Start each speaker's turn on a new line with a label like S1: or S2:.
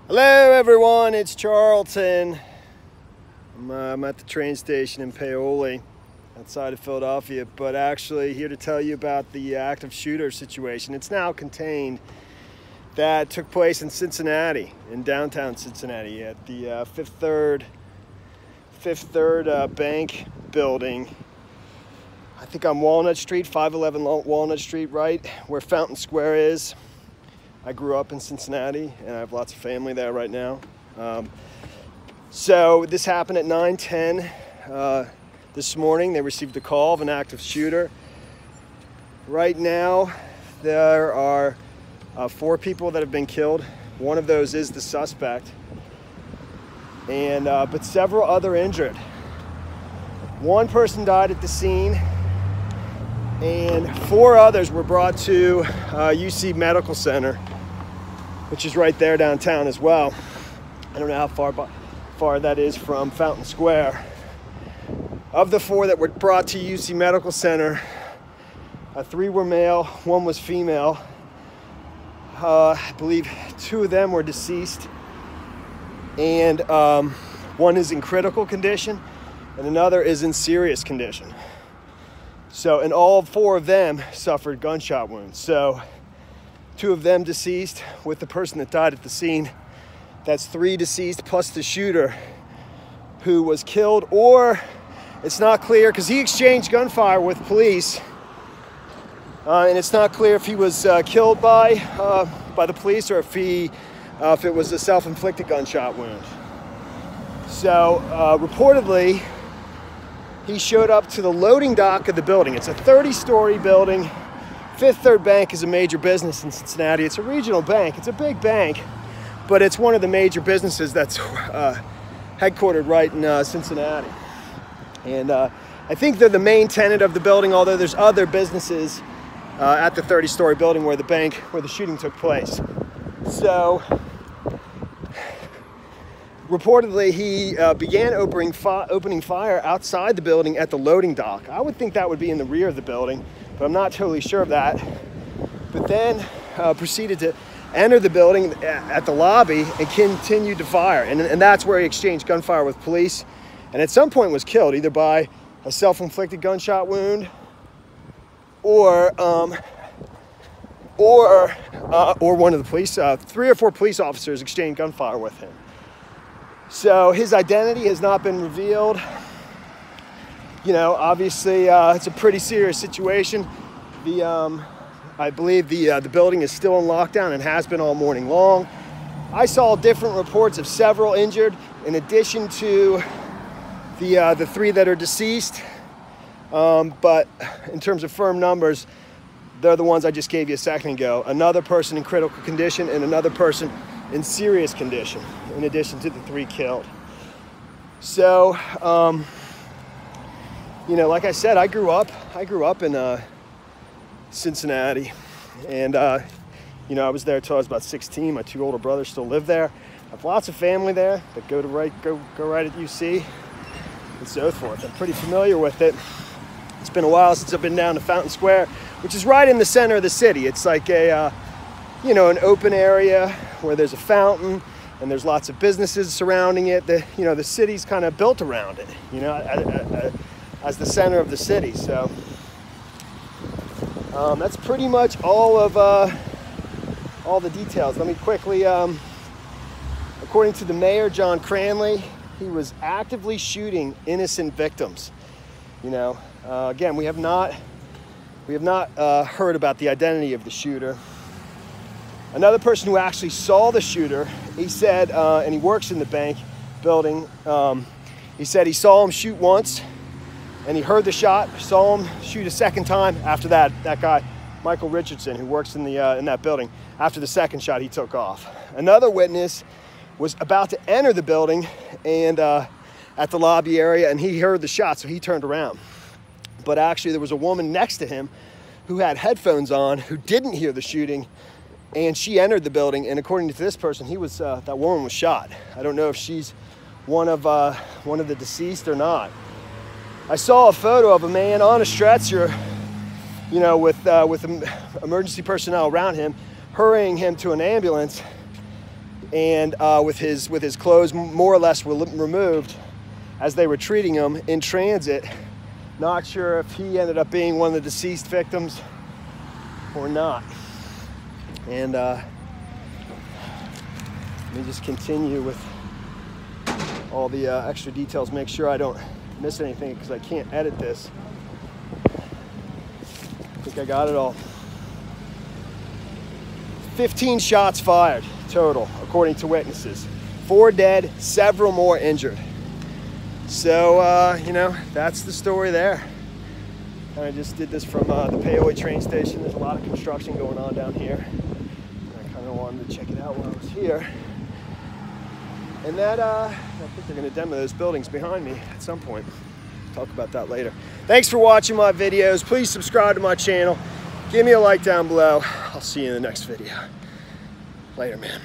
S1: Hello everyone, it's Charlton. I'm at the train station in Paoli outside of Philadelphia, but actually here to tell you about the active shooter situation. It's now contained. That took place in Cincinnati, in downtown Cincinnati, at the Fifth Third Bank building. I think on Walnut Street, 511 Walnut Street, right where Fountain Square is. I grew up in Cincinnati, and I have lots of family there right now. So this happened at 9:10 this morning. They received a call of an active shooter. Right now, there are 4 people that have been killed. One of those is the suspect, and but several other injured. One person died at the scene, and 4 others were brought to UC Medical Center, which is right there downtown as well. I don't know how far that is from Fountain Square. Of the 4 that were brought to UC Medical Center, 3 were male, 1 was female. I believe 2 of them were deceased, and 1 is in critical condition, and another is in serious condition. So, and all 4 of them suffered gunshot wounds. So 2 of them deceased with the person that died at the scene. That's 3 deceased plus the shooter who was killed, or it's not clear because he exchanged gunfire with police, and it's not clear if he was killed by the police or if it was a self-inflicted gunshot wound. So reportedly, he showed up to the loading dock of the building. It's a 30-story building. Fifth Third Bank is a major business in Cincinnati. It's a regional bank. It's a big bank, but it's one of the major businesses that's headquartered right in Cincinnati. And I think they're the main tenant of the building, although there's other businesses at the 30-story building where the shooting took place. So reportedly, he began opening fire outside the building at the loading dock. I would think that would be in the rear of the building, but I'm not totally sure of that. But then proceeded to enter the building at the lobby and continued to fire. And that's where he exchanged gunfire with police, and at some point was killed either by a self-inflicted gunshot wound or one of the police. 3 or 4 police officers exchanged gunfire with him. So his identity has not been revealed. You know, obviously, it's a pretty serious situation. I believe the building is still in lockdown and has been all morning long. I saw different reports of several injured, in addition to the 3 that are deceased. But in terms of firm numbers, they're the ones I just gave you a second ago. Another person in critical condition and another person in serious condition, in addition to the 3 killed. So, you know, like I said, I grew up in Cincinnati, and you know, I was there until I was about 16. My 2 older brothers still live there. I have lots of family there that go right at UC and so forth. I'm pretty familiar with it. It's been a while since I've been down to Fountain Square, which is right in the center of the city. It's like a you know, an open area where there's a fountain and there's lots of businesses surrounding it. You know, the city's kind of built around it, you know, as the center of the city. So that's pretty much all the details. Let me quickly, according to the mayor, John Cranley, he was actively shooting innocent victims. You know, again, we have not heard about the identity of the shooter. Another person who actually saw the shooter, he said, and he works in the bank building, he said he saw him shoot once, and he heard the shot, saw him shoot a second time. After that guy, Michael Richardson, who works in that building, after the second shot, he took off. Another witness was about to enter the building and at the lobby area, and he heard the shot, so he turned around. But actually, there was a woman next to him who had headphones on who didn't hear the shooting, and she entered the building, and according to this person, that woman was shot. I don't know if she's one of the deceased or not. I saw a photo of a man on a stretcher, you know, with emergency personnel around him, hurrying him to an ambulance. and with his clothes more or less removed as they were treating him in transit. Not sure if he ended up being one of the deceased victims or not. And let me just continue with all the extra details, make sure I don't miss anything because I can't edit this. I think I got it all. 15 shots fired total, according to witnesses. 4 dead, several more injured. So, you know, that's the story there. And I just did this from the Paoli train station. There's a lot of construction going on down here. I kind of wanted to check it out while I was here. And that, I think they're going to demo those buildings behind me at some point. Talk about that later. Thanks for watching my videos. Please subscribe to my channel. Give me a like down below. I'll see you in the next video. Later, man.